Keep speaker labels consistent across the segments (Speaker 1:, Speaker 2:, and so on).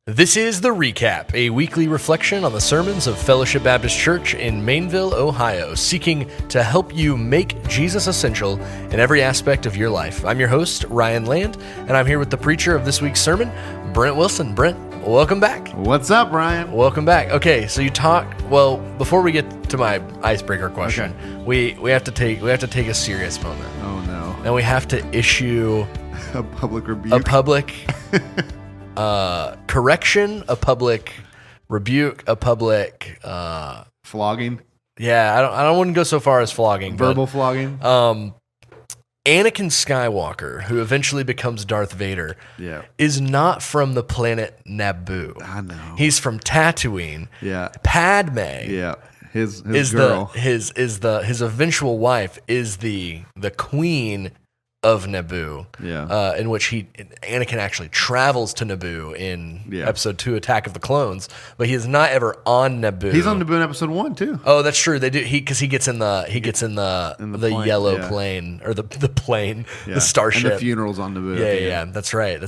Speaker 1: This is The Recap, a weekly reflection on the sermons of Fellowship Baptist Church in Maineville, Ohio, seeking to help you make Jesus essential in every aspect of your life. I'm your host, Ryan Land, and I'm here with the preacher of this week's sermon, Brent Wilson. Brent, welcome back.
Speaker 2: What's up, Ryan?
Speaker 1: Welcome back. Okay, so you talked, well, before we get to my icebreaker question, we have to take a serious moment.
Speaker 2: Oh, no.
Speaker 1: And we have to issue
Speaker 2: A public rebuke.
Speaker 1: a public correction, a public rebuke, a public
Speaker 2: Flogging.
Speaker 1: yeah, I don't want to go so far as flogging.
Speaker 2: Verbal flogging.
Speaker 1: Anakin Skywalker, who eventually becomes Darth Vader,
Speaker 2: Yeah.
Speaker 1: is not from the planet Naboo.
Speaker 2: I know.
Speaker 1: He's from Tatooine.
Speaker 2: Yeah.
Speaker 1: Padme
Speaker 2: Yeah. His
Speaker 1: is
Speaker 2: girl.
Speaker 1: his eventual wife is the queen of Naboo.
Speaker 2: Yeah.
Speaker 1: In which Anakin actually travels to Naboo in Episode 2, Attack of the Clones, but he is not ever on Naboo.
Speaker 2: He's on Naboo in Episode 1 too.
Speaker 1: Oh, that's true. They do because he gets in the
Speaker 2: plane,
Speaker 1: yellow
Speaker 2: yeah.
Speaker 1: plane or the plane,
Speaker 2: Yeah.
Speaker 1: the starship.
Speaker 2: And the funerals on Naboo.
Speaker 1: Yeah. That's right.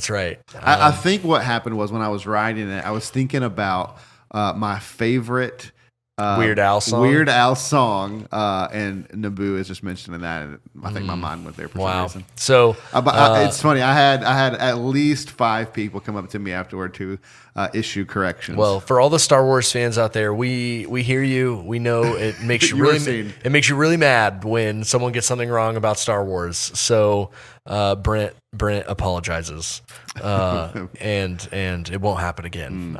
Speaker 2: I think what happened was when I was writing it, I was thinking about my favorite
Speaker 1: Weird Al song.
Speaker 2: And Naboo is just mentioned in that. And I think my mind went there for some reason.
Speaker 1: So
Speaker 2: It's funny. I had at least 5 people come up to me afterward to issue corrections.
Speaker 1: well, for all the Star Wars fans out there, we hear you. We know it makes you
Speaker 2: You were
Speaker 1: really
Speaker 2: seen.
Speaker 1: it makes you really mad when someone gets something wrong about Star Wars. So Brent apologizes, and it won't happen again.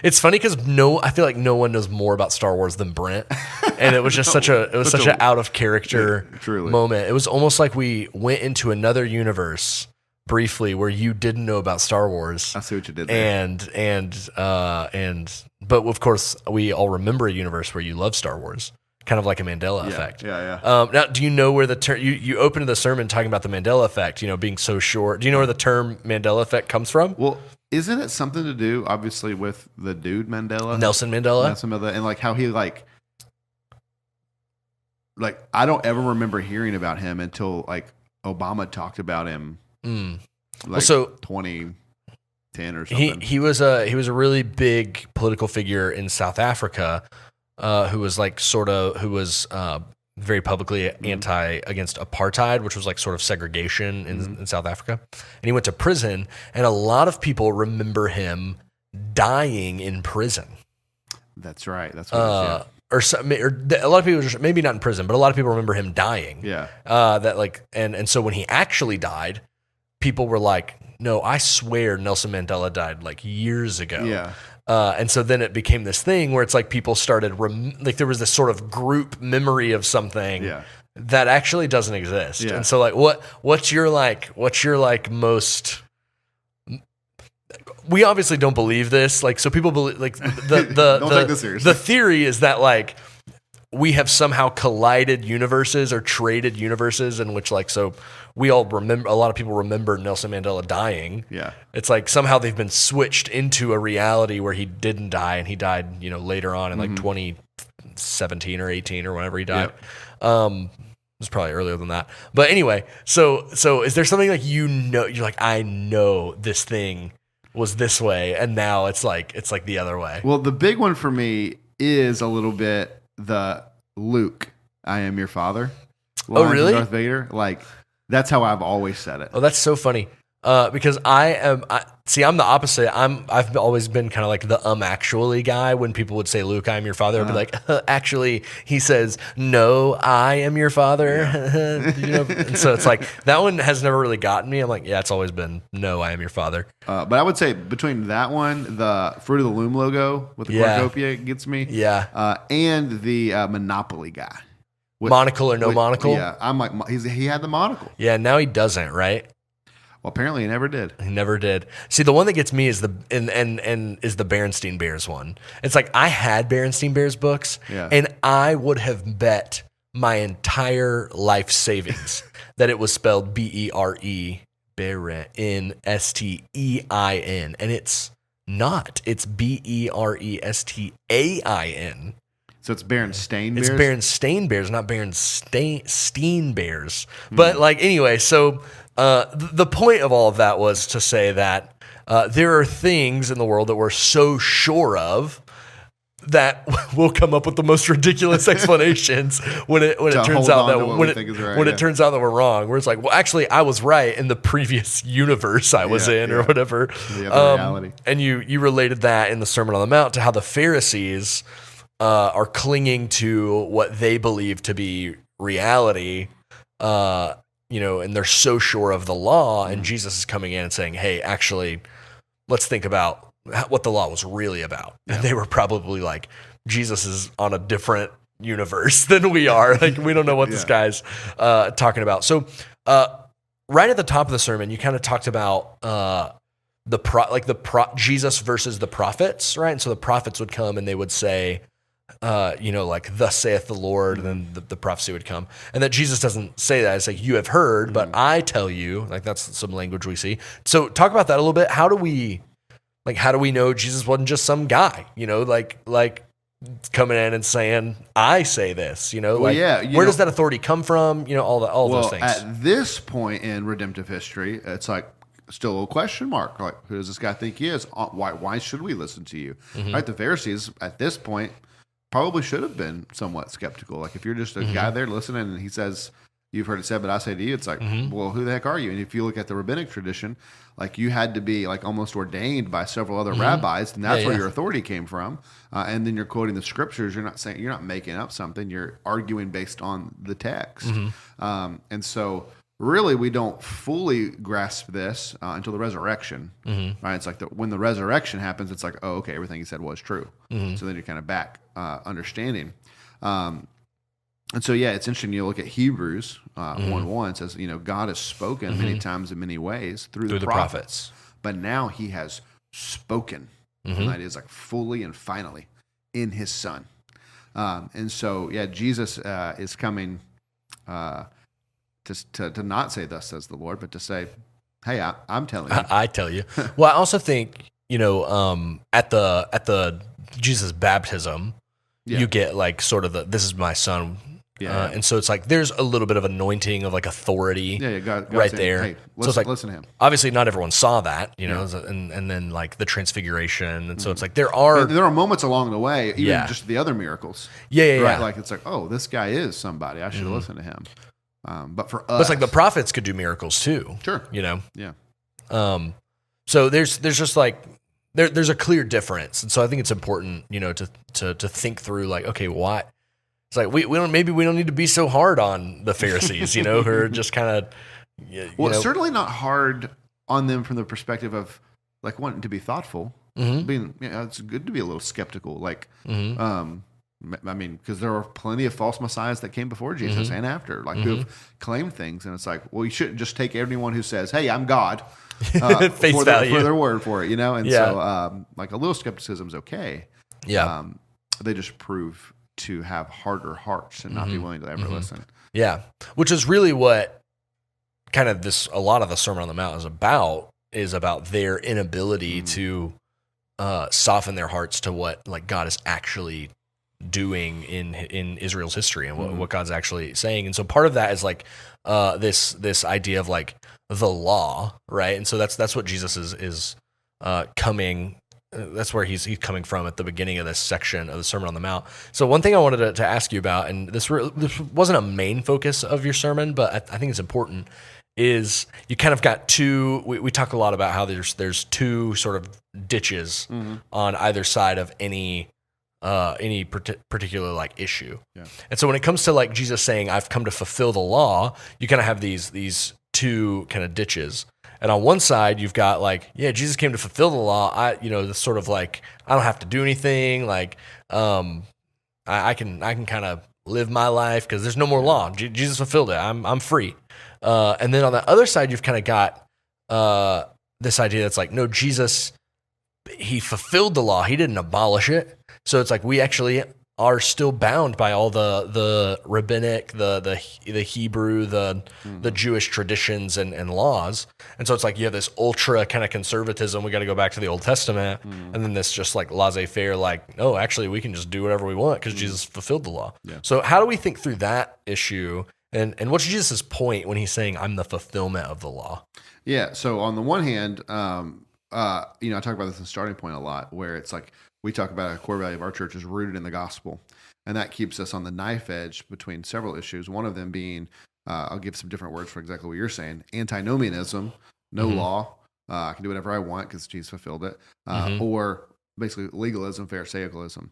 Speaker 1: It's funny because I feel like no one knows more about Star Wars than Brent, and it was just such an out of character
Speaker 2: truly.
Speaker 1: moment. It was almost like we went into another universe briefly where you didn't know about Star Wars.
Speaker 2: I see what you did there.
Speaker 1: But of course we all remember a universe where you love Star Wars. Kind of like a Mandela effect.
Speaker 2: Yeah.
Speaker 1: Now, do you know where the term you opened the sermon talking about the Mandela effect? Being so short. Do you know where the term Mandela effect comes from?
Speaker 2: Well, isn't it something to do, obviously, with the dude Mandela,
Speaker 1: Nelson Mandela,
Speaker 2: and like how he like I don't ever remember hearing about him until like Obama talked about him, so 2010 or something.
Speaker 1: He was a really big political figure in South Africa. Who was very publicly against apartheid, which was like sort of segregation in South Africa. And he went to prison, and a lot of people remember him dying in prison.
Speaker 2: That's right. That's what it is,
Speaker 1: A lot of people, maybe not in prison, but a lot of people remember him dying.
Speaker 2: Yeah.
Speaker 1: And so when he actually died, people were like, no, I swear Nelson Mandela died like years ago.
Speaker 2: Yeah.
Speaker 1: And so then it became this thing where it's like people started, there was this sort of group memory of something that actually doesn't exist.
Speaker 2: Yeah.
Speaker 1: And so like, what's your most, we obviously don't believe this. Like, so people believe like
Speaker 2: Don't take this seriously.
Speaker 1: the theory is that like we have somehow collided universes or traded universes in which like, so we all remember, a lot of people remember Nelson Mandela dying.
Speaker 2: Yeah.
Speaker 1: It's like somehow they've been switched into a reality where he didn't die and he died, later on in like 2017 or 18 or whenever he died.
Speaker 2: Yep.
Speaker 1: It was probably earlier than that. But anyway, so is there something like, you're like, I know this thing was this way and now it's like the other way.
Speaker 2: Well, the big one for me is a little bit the Luke, I am your father.
Speaker 1: Oh, really?
Speaker 2: Darth Vader. Like, that's how I've always said it.
Speaker 1: Oh, that's so funny. Because I'm the opposite. I've always been kind of like the actually guy. When people would say, Luke, I am your father, I'd be like, actually, he says, no, I am your father. Yeah. And so it's like, that one has never really gotten me. I'm like, yeah, it's always been, no, I am your father.
Speaker 2: But I would say between that one, the Fruit of the Loom logo with the cornucopia gets me.
Speaker 1: Yeah.
Speaker 2: And the Monopoly guy.
Speaker 1: Monocle or no monocle?
Speaker 2: Yeah. I'm like, he had the monocle.
Speaker 1: Yeah, now he doesn't, right?
Speaker 2: Well, apparently he never did.
Speaker 1: He never did. See, the one that gets me is the Berenstain Bears one. It's like I had Berenstain Bears books, and I would have bet my entire life savings that it was spelled Berenstein, and it's not. It's Berestain.
Speaker 2: So it's Berenstain Bears?
Speaker 1: It's Berenstain Bears, not Berenstain Bears. But like, anyway, so the point of all of that was to say that there are things in the world that we're so sure of that we'll come up with the most ridiculous explanations when it turns out that it turns out that we're wrong. Where it's like, well, actually, I was right in the previous universe I was in, or whatever. Reality. And you related that in the Sermon on the Mount to how the Pharisees are clinging to what they believe to be reality, and they're so sure of the law. And Jesus is coming in and saying, "Hey, actually, let's think about what the law was really about." And they were probably like, Jesus is on a different universe than we are. Like, we don't know what this guy's talking about. So right at the top of the sermon, you kind of talked about Jesus versus the prophets, right? And so the prophets would come and they would say, like, thus saith the Lord, and then the prophecy would come. And that Jesus doesn't say that. It's like, you have heard, but I tell you. Like, that's some language we see. So talk about that a little bit. How do we know Jesus wasn't just some guy, like coming in and saying, I say this, where does that authority come from? All those things.
Speaker 2: At this point in redemptive history, it's like still a little question mark. Like, who does this guy think he is? Why should we listen to you? Right? The Pharisees at this point probably should have been somewhat skeptical. Like, if you're just a guy there listening and he says, you've heard it said, but I say to you, it's like, well, who the heck are you? And if you look at the rabbinic tradition, like, you had to be like almost ordained by several other rabbis, and that's where your authority came from. And then you're quoting the scriptures. You're not making up something. You're arguing based on the text. And so really, we don't fully grasp this until the resurrection. Right? It's like when the resurrection happens, it's like, oh, okay, everything he said was true. So then you're kind of back understanding. And so, it's interesting. You look at Hebrews 1:1. It says, God has spoken many times in many ways through the prophets. But now he has spoken. And that is like fully and finally in his Son. And so, Jesus is coming to not say, thus says the Lord, but to say, hey, I'm telling you.
Speaker 1: I tell you. Well, I also think, at the Jesus baptism, you get like sort of this is my Son. And so it's like there's a little bit of anointing of like authority God right saying, there.
Speaker 2: Hey,
Speaker 1: so it's like,
Speaker 2: listen to him.
Speaker 1: Obviously, not everyone saw that, and then like the transfiguration. And so it's like there are
Speaker 2: moments along the way, even just the other miracles. Right? Like, it's like, oh, this guy is somebody. I should listen to him. But for us,
Speaker 1: but it's like the prophets could do miracles too.
Speaker 2: Sure.
Speaker 1: So there's just like there's a clear difference, and so I think it's important, to think through like, okay, why? It's like we don't need to be so hard on the Pharisees, who are just kind of.
Speaker 2: It's certainly not hard on them from the perspective of like wanting to be thoughtful. Being, it's good to be a little skeptical. Like, I mean, because there are plenty of false messiahs that came before Jesus and after, like who have claimed things, and it's like, well, you shouldn't just take anyone who says, "Hey, I'm God,"
Speaker 1: face
Speaker 2: for
Speaker 1: value
Speaker 2: for their word for it, And so, like, a little skepticism is okay. They just prove to have harder hearts and not be willing to ever listen.
Speaker 1: Yeah, which is really what kind of a lot of the Sermon on the Mount is about their inability to soften their hearts to what like God is actually doing in Israel's history and what God's actually saying. And so part of that is like this idea of like the law, right? And so that's what Jesus is coming. That's where he's coming from at the beginning of this section of the Sermon on the Mount. So one thing I wanted to ask you about, and this wasn't a main focus of your sermon, but I think it's important, is you kind of got two. We talk a lot about how there's two sort of ditches on either side of any particular like issue. And so when it comes to like Jesus saying, "I've come to fulfill the law," you kind of have these two kind of ditches. And on one side, you've got like, Jesus came to fulfill the law. This sort of like, I don't have to do anything. Like, I can kind of live my life because there's no more law. Jesus fulfilled it. I'm free. And then on the other side, you've kind of got this idea that's like, no, Jesus, he fulfilled the law. He didn't abolish it. So it's like we actually are still bound by all the rabbinic, the Hebrew, the Jewish traditions and laws. And so it's like you have this ultra kind of conservatism. We got to go back to the Old Testament. And then this just like laissez-faire, like, no, actually we can just do whatever we want because Jesus fulfilled the law. So how do we think through that issue? And what's Jesus' point when he's saying, I'm the fulfillment of the law?
Speaker 2: Yeah. So on the one hand, I talk about this in Starting Point a lot, where it's like we talk about a core value of our church is rooted in the gospel, and that keeps us on the knife edge between several issues. One of them being, I'll give some different words for exactly what you're saying: antinomianism, no law. I can do whatever I want because Jesus fulfilled it, or basically legalism, Pharisaicalism.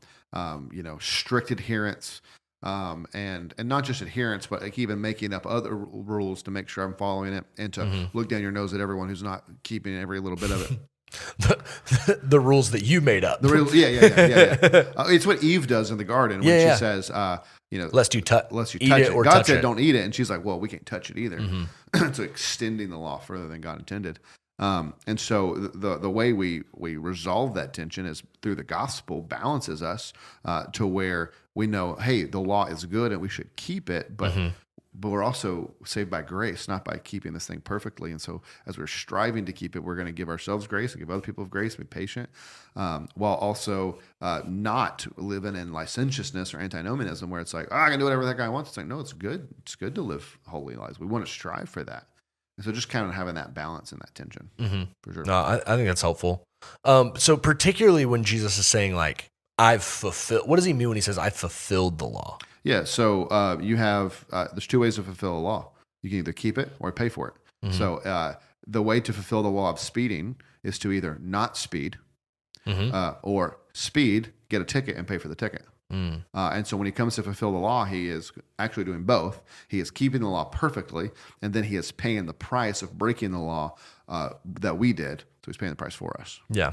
Speaker 2: Strict adherence. And not just adherence, but like even making up other rules to make sure I'm following it, and to look down your nose at everyone who's not keeping every little bit of
Speaker 1: it. The rules that you made up.
Speaker 2: The rules, yeah. It's what Eve does in the garden when she says,
Speaker 1: lest you touch
Speaker 2: it.
Speaker 1: Or
Speaker 2: God
Speaker 1: touch
Speaker 2: said,
Speaker 1: it.
Speaker 2: don't eat it, and she's like, well, we can't touch it either. So extending the law further than God intended. And so the way we resolve that tension is through the gospel balances us to where we know, hey, the law is good and we should keep it, but we're also saved by grace, not by keeping this thing perfectly. And so as we're striving to keep it, we're going to give ourselves grace and give other people grace, be patient, while also not living in licentiousness or antinomianism where it's like, I can do whatever that guy wants. It's like, no, it's good. It's good to live holy lives. We want to strive for that. And so just kind of having that balance and that tension, for sure.
Speaker 1: No, I think that's helpful. So particularly when Jesus is saying like, I've fulfilled, what does he mean when he says I've fulfilled the law?
Speaker 2: Yeah. So you have, there's two ways to fulfill a law. You can either keep it or pay for it. So the way to fulfill the law of speeding is to either not speed or speed, get a ticket and pay for the ticket. And so when he comes to fulfill the law, he is actually doing both. He is keeping the law perfectly, and then he is paying the price of breaking the law that we did. So he's paying the price for us.
Speaker 1: Yeah.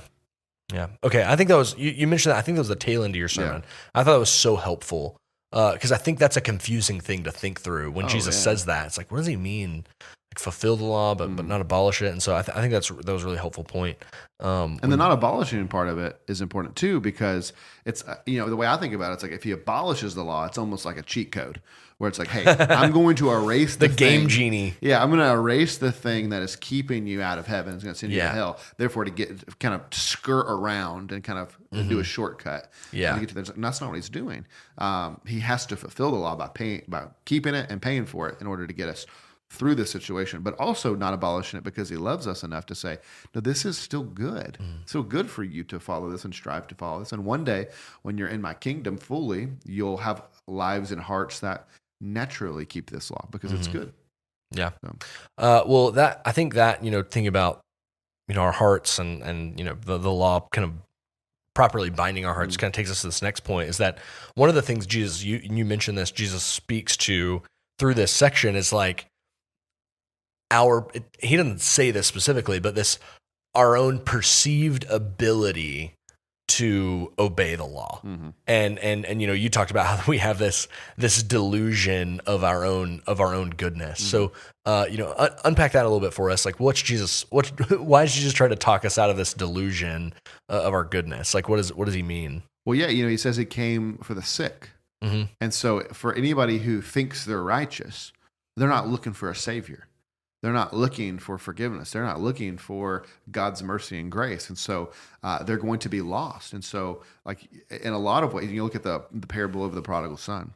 Speaker 1: Okay. I think that was, you mentioned that. I think that was the tail end of your sermon. Yeah. I thought it was so helpful because I think that's a confusing thing to think through when Jesus says that. It's like, what does he mean? Like fulfill the law, but not abolish it. And so I think that was a really helpful point.
Speaker 2: And the not abolishing part of it is important too, because it's, the way I think about it, it's like if he abolishes the law, it's almost like a cheat code where it's like, hey, I'm going to erase the
Speaker 1: game genie.
Speaker 2: Yeah, I'm going to erase the thing that is keeping you out of heaven. It's going to send you to hell. Therefore, to get kind of skirt around and kind of do a shortcut.
Speaker 1: Yeah,
Speaker 2: to get to this. And that's not what he's doing. He has to fulfill the law by keeping it and paying for it in order to get us through this situation, but also not abolishing it because he loves us enough to say, no, this is still good. Still good for you to follow this and strive to follow this. And one day when you're in my kingdom fully, you'll have lives and hearts that naturally keep this law because it's good.
Speaker 1: Yeah. So. I think that, thinking about, our hearts and the law kind of properly binding our hearts kind of takes us to this next point is that one of the things Jesus, you mentioned this, Jesus speaks to through this section is like, he doesn't say this specifically, but our own perceived ability to obey the law. And you talked about how we have this delusion of our own goodness. So unpack that a little bit for us. Like why is Jesus trying to talk us out of this delusion of our goodness? Like what does he mean?
Speaker 2: Well, yeah, he says he came for the sick. And so for anybody who thinks they're righteous, they're not looking for a savior. They're not looking for forgiveness. They're not looking for God's mercy and grace. And so they're going to be lost. And so like in a lot of ways, you look at the parable of the prodigal son,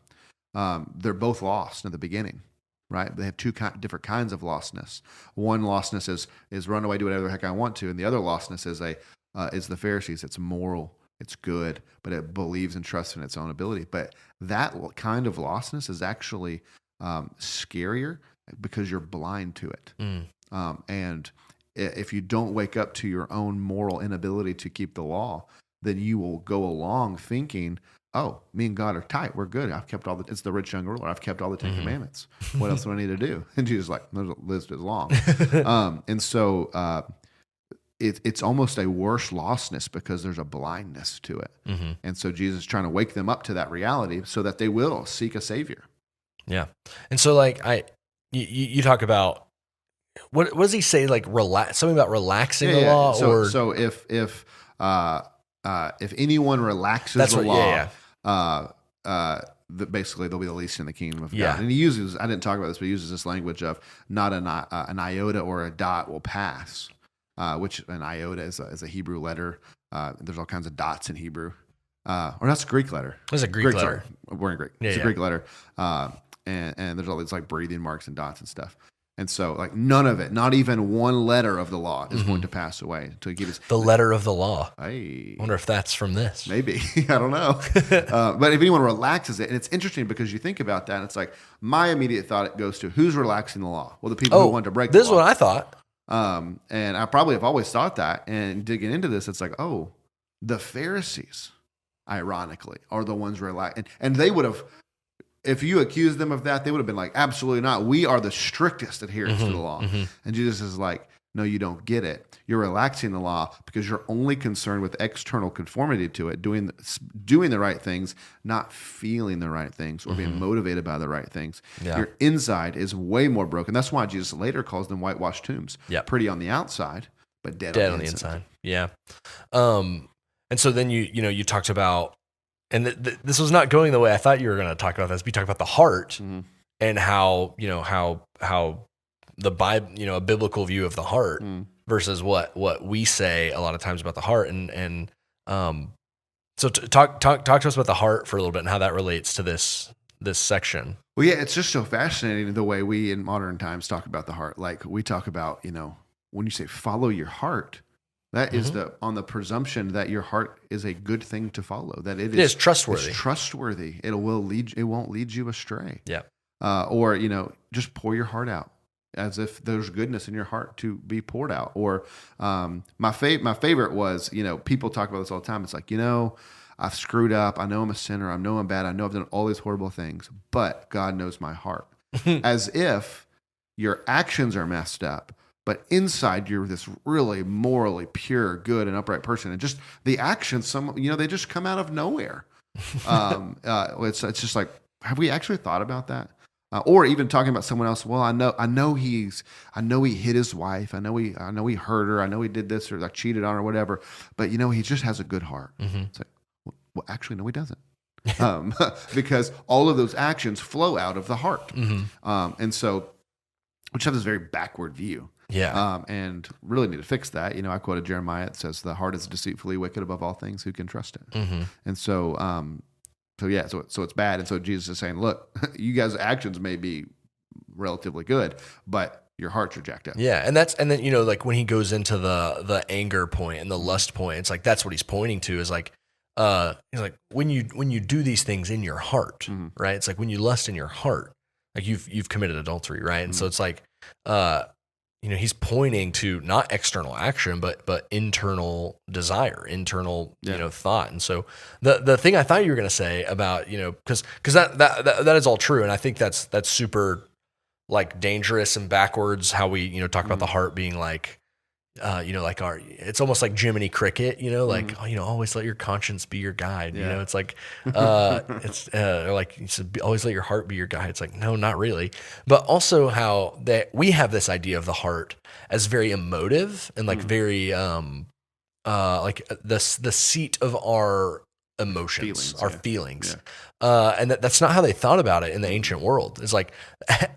Speaker 2: they're both lost in the beginning, right? They have two different kinds of lostness. One lostness is run away, do whatever the heck I want to. And the other lostness is the Pharisees. It's moral, it's good, but it believes and trusts in its own ability. But that kind of lostness is actually scarier because you're blind to it. And if you don't wake up to your own moral inability to keep the law, then you will go along thinking, oh, me and God are tight. We're good. I've kept it's the rich young ruler. I've kept all the 10 commandments. What else do I need to do? And Jesus is like, the list is long. And so it's almost a worse lostness because there's a blindness to it. And so Jesus is trying to wake them up to that reality so that they will seek a savior.
Speaker 1: Yeah. And so like you talk about what does he say? Like something about relaxing the law,
Speaker 2: so if anyone relaxes the law, basically they'll be the least in the kingdom of God. And he uses, I didn't talk about this, but he uses this language of not an iota or a dot will pass, which an iota is a Hebrew letter. There's all kinds of dots in Hebrew, or that's a Greek letter.
Speaker 1: It's a Greek letter.
Speaker 2: We're in Greek. It's a Greek letter. And there's all these like breathing marks and dots and stuff. And so, like, none of it, not even one letter of the law is going to pass away until he gives
Speaker 1: The letter of the law.
Speaker 2: I
Speaker 1: wonder if that's from this.
Speaker 2: Maybe. I don't know. But if anyone relaxes it, and it's interesting because you think about that, and it's like my immediate thought it goes to who's relaxing the law? Well, the people who want to break the law.
Speaker 1: This is what I thought.
Speaker 2: And I probably have always thought that. And digging into this, it's like, oh, the Pharisees, ironically, are the ones relaxing. And they would have, if you accused them of that, they would have been like, absolutely not. We are the strictest adherents to the law. And Jesus is like, no, you don't get it. You're relaxing the law because you're only concerned with external conformity to it, doing the right things, not feeling the right things or being motivated by the right things. Yeah. Your inside is way more broken. That's why Jesus later calls them whitewashed tombs. Yep. Pretty on the outside, but dead on the inside. Yeah.
Speaker 1: And so then you talked about, and this was not going the way I thought you were going to talk about this. We talked about the heart and how the Bible, a biblical view of the heart versus what we say a lot of times about the heart. And so talk to us about the heart for a little bit and how that relates to this section.
Speaker 2: Well, yeah, it's just so fascinating the way we in modern times talk about the heart. Like we talk about, when you say follow your heart, that is on the presumption that your heart is a good thing to follow, that it is
Speaker 1: trustworthy.
Speaker 2: It's trustworthy. It won't lead you astray.
Speaker 1: Yeah.
Speaker 2: Or, just pour your heart out as if there's goodness in your heart to be poured out. Or my favorite was, people talk about this all the time. It's like, I've screwed up. I know I'm a sinner. I know I'm bad. I know I've done all these horrible things, but God knows my heart. As if your actions are messed up, but inside you're this really morally pure, good, and upright person. And just the actions, they just come out of nowhere. It's just like, have we actually thought about that? Or even talking about someone else. Well, I know he hit his wife. I know he hurt her. I know he did this or like cheated on her or whatever. But he just has a good heart. It's like, well, actually, no, he doesn't. Because all of those actions flow out of the heart. And so, we just have this very backward view.
Speaker 1: Yeah.
Speaker 2: And really need to fix that. I quoted Jeremiah. It says, the heart is deceitfully wicked above all things. Who can trust it? And so, so it's bad. And so Jesus is saying, look, you guys' actions may be relatively good, but your heart's rejected.
Speaker 1: Yeah. And then, like when he goes into the anger point and the lust point, it's like, that's what he's pointing to is like, he's like, when you do these things in your heart, right? It's like when you lust in your heart, like you've committed adultery, right? And so it's like, he's pointing to not external action, but internal desire, internal, thought. And so the thing I thought you were going to say about, because that is all true. And I think that's super like dangerous and backwards how we, talk about the heart being like, like it's almost like Jiminy Cricket, like, always let your conscience be your guide.
Speaker 2: Yeah.
Speaker 1: It's like, it's like you said, always let your heart be your guide. It's like, no, not really. But also how that we have this idea of the heart as very emotive and like very, like the seat of our emotions, feelings. Yeah. And that's not how they thought about it in the ancient world. It's like,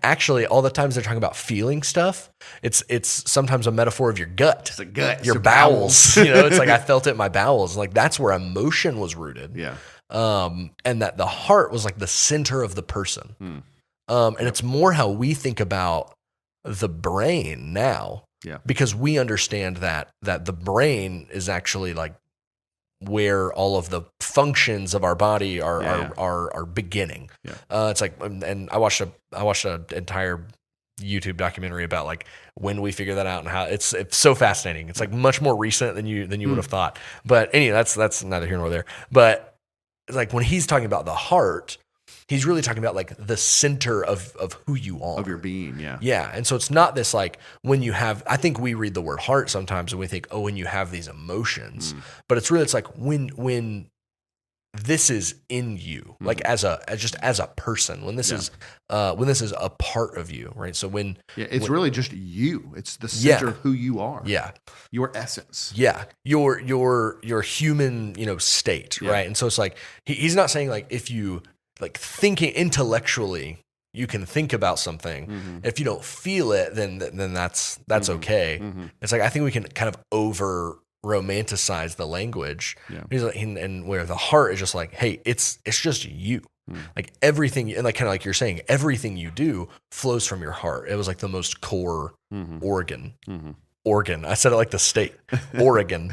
Speaker 1: actually, all the times they're talking about feeling stuff, it's sometimes a metaphor of your gut.
Speaker 2: It's a gut.
Speaker 1: Your bowels. It's like, I felt it in my bowels. Like, that's where emotion was rooted.
Speaker 2: Yeah.
Speaker 1: And that the heart was like the center of the person. And it's more how we think about the brain now.
Speaker 2: Yeah.
Speaker 1: Because we understand that the brain is actually like where all of the functions of our body are beginning. Yeah. It's like, and I watched an entire YouTube documentary about like when we figure that out and how it's so fascinating. It's like much more recent than you would have thought. But anyway, that's neither here nor there. But it's like when he's talking about the heart, he's really talking about like the center of who you are.
Speaker 2: Of your being, yeah.
Speaker 1: Yeah. And so it's not this like when you have, I think we read the word heart sometimes and we think, oh, when you have these emotions, but it's like when this is in you, like as a person, when this is a part of you, right? So
Speaker 2: it's really just you. It's the center of who you are.
Speaker 1: Yeah.
Speaker 2: Your essence.
Speaker 1: Yeah. Your human, state, right? And so it's like, he's not saying like if you like thinking intellectually, you can think about something. If you don't feel it, then that's okay. It's like, I think we can kind of over romanticize the language. Yeah. He's like, and where the heart is just like, hey, it's just you. Like everything, and like kind of like you're saying, everything you do flows from your heart. It was like the most core organ. Organ. I said it like the state. Oregon.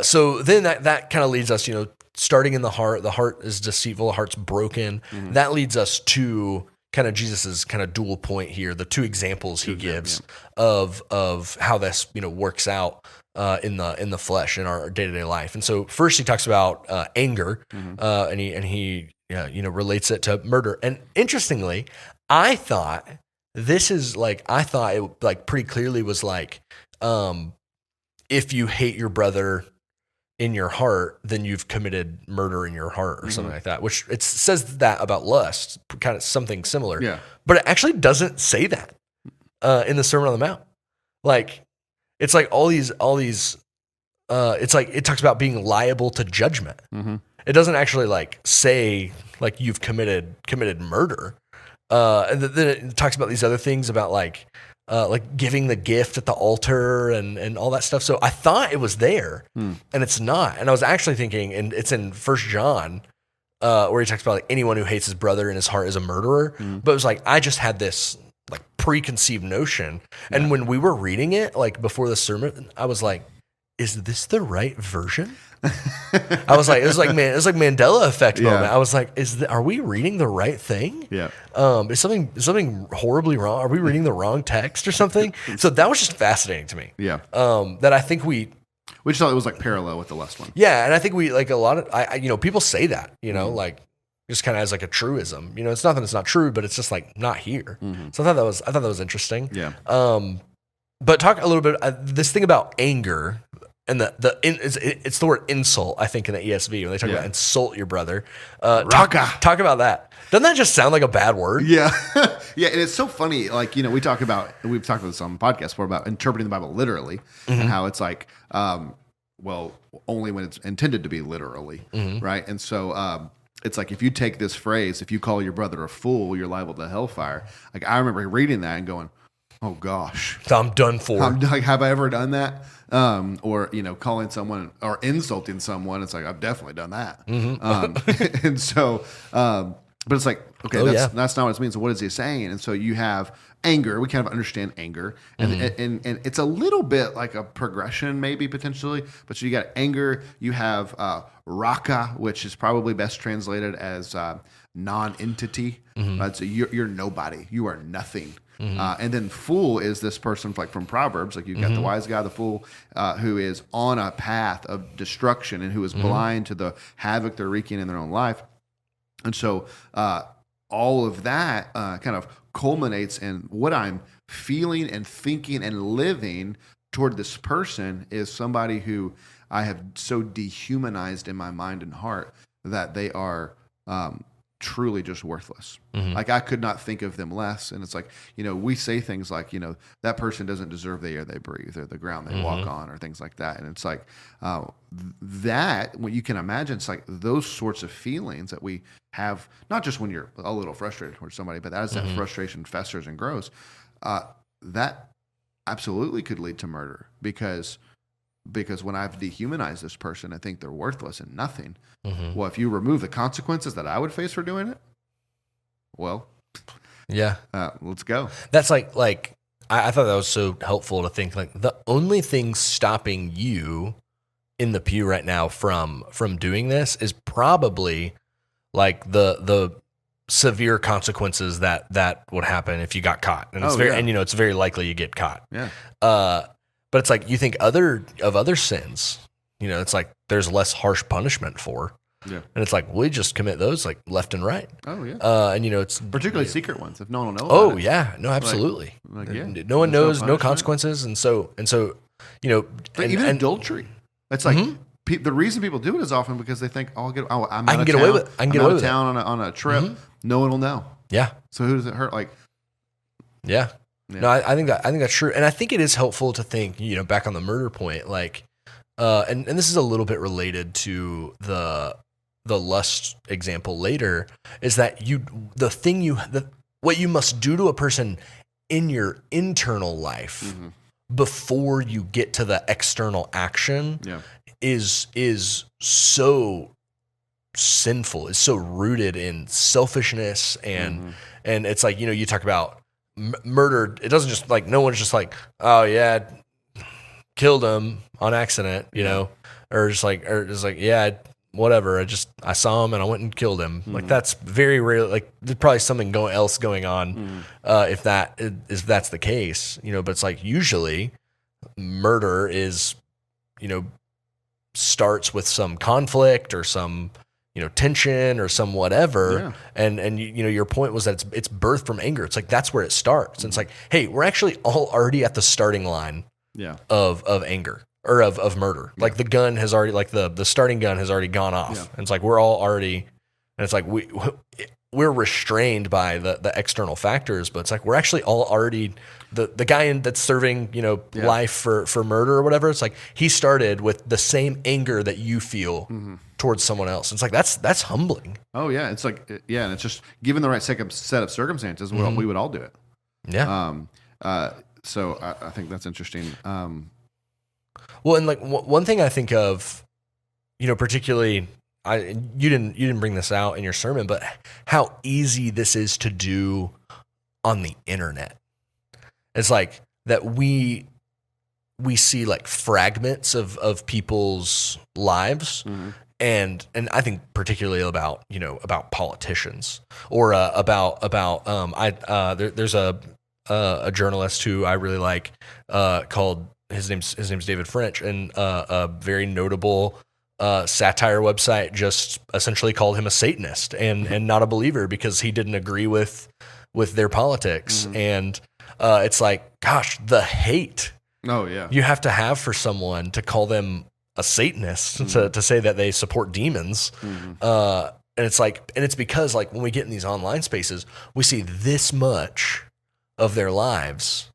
Speaker 1: So then that kind of leads us, starting in the heart. The heart is deceitful. The heart's broken. That leads us to kind of Jesus's kind of dual point here. The two examples he gives of how this works out in the flesh in our day-to-day life. And so first he talks about anger, and he relates it to murder. And interestingly, I thought it like pretty clearly was like, if you hate your brother in your heart, then you've committed murder in your heart or something like that, which it says that about lust, kind of something similar.
Speaker 2: Yeah.
Speaker 1: But it actually doesn't say that in the Sermon on the Mount. Like, it's like all these it's like it talks about being liable to judgment. It doesn't actually like say like you've committed murder. And then it talks about these other things about like giving the gift at the altar and all that stuff. So I thought it was there, and it's not. And I was actually thinking, and it's in 1 John, where he talks about like anyone who hates his brother in his heart is a murderer. But it was like I just had this like preconceived notion, and when we were reading it like before the sermon, I was like, "Is this the right version?" I was like, it was like Mandela effect moment. I was like, are we reading the right thing?
Speaker 2: Yeah.
Speaker 1: Is something horribly wrong? Are we reading the wrong text or something? So that was just fascinating to me.
Speaker 2: Yeah.
Speaker 1: That I think we
Speaker 2: just thought it was like parallel with the last one.
Speaker 1: Yeah, and I think we like a lot of people say that, like just kind of as like a truism. It's not that it's not true, but it's just like not here. So I thought that was interesting.
Speaker 2: Yeah.
Speaker 1: But talk a little bit this thing about anger. And it's the word insult, I think, in the ESV when they talk about insult your brother. Talk about that. Doesn't that just sound like a bad word?
Speaker 2: Yeah, yeah. And it's so funny. Like we've talked about this on the podcast before about interpreting the Bible literally and how it's like, only when it's intended to be literally, right? And so it's like if you take this phrase, if you call your brother a fool, you're liable to hellfire. Like I remember reading that and going, oh gosh,
Speaker 1: I'm done for.
Speaker 2: Have I ever done that? Or calling someone or insulting someone. It's like I've definitely done that. And so, but it's like okay, that's not what it means. So what is he saying? And so you have anger. We kind of understand anger, and it's a little bit like a progression, maybe potentially. But so you got anger. You have raka, which is probably best translated as non-entity. So you're nobody. You are nothing. And then fool is this person like from Proverbs, like you've got the wise guy, the fool, who is on a path of destruction and who is blind to the havoc they're wreaking in their own life. And so all of that kind of culminates in what I'm feeling and thinking and living toward this person is somebody who I have so dehumanized in my mind and heart that they are truly just worthless. Like I could not think of them less. And it's like, we say things like, that person doesn't deserve the air they breathe or the ground they walk on or things like that. And it's like that, what you can imagine, it's like those sorts of feelings that we have, not just when you're a little frustrated towards somebody, but as that frustration festers and grows, that absolutely could lead to murder because when I've dehumanized this person, I think they're worthless and nothing. Well, if you remove the consequences that I would face for doing it, well, let's go.
Speaker 1: That's like I thought that was so helpful to think like the only thing stopping you in the pew right now from doing this is probably like the severe consequences that would happen if you got caught, and it's very likely you get caught.
Speaker 2: Yeah.
Speaker 1: But it's like you think other sins, it's like there's less harsh punishment for. Yeah. And it's like we just commit those like left and right.
Speaker 2: Oh yeah.
Speaker 1: And it's
Speaker 2: particularly secret ones if no one will know.
Speaker 1: Oh yeah, no, absolutely. No one knows, no consequences, and so
Speaker 2: even adultery. It's like the reason people do it is often because they think, I can
Speaker 1: get away with it. I can get away with it.
Speaker 2: On a trip. No one will know.
Speaker 1: Yeah.
Speaker 2: So who does it hurt? Like.
Speaker 1: Yeah. No, I think that's true, and I think it is helpful to think, back on the murder point, like, and this is a little bit related to the lust example later, is that what you must do to a person in your internal life before you get to the external action is so sinful, is so rooted in selfishness and it's like, you talk about murder. It doesn't just like, no one's just like, oh yeah, killed him on accident, or just like, yeah, whatever. I saw him and I went and killed him. Like that's very rare. Like there's probably something else going on if that's the case, but it's like usually murder is, starts with some conflict or some, tension or some whatever. And your point was that it's birthed from anger. It's like, that's where it starts. And it's like, hey, we're actually all already at the starting line of anger. Or of murder. Like the gun has already, like the starting gun has already gone off. And it's like we're all already, and it's like we're restrained by the external factors, but it's like we're actually all already, the guy that's serving, life for murder or whatever, it's like he started with the same anger that you feel towards someone else. It's like that's humbling.
Speaker 2: Oh yeah, it's like and it's just given the right set of circumstances, we would all do it.
Speaker 1: Yeah.
Speaker 2: So I think that's interesting.
Speaker 1: Well, and like one thing I think of, particularly, you didn't bring this out in your sermon, but how easy this is to do on the internet. It's like that we see like fragments of people's lives, and I think particularly about politicians or there's a journalist who I really like called. His name's David French, and a very notable satire website just essentially called him a Satanist and not a believer because he didn't agree with their politics. And it's like, gosh, the hate you have to have for someone to call them a Satanist, to say that they support demons. And it's like, and it's because like when we get in these online spaces, we see this much of their lives.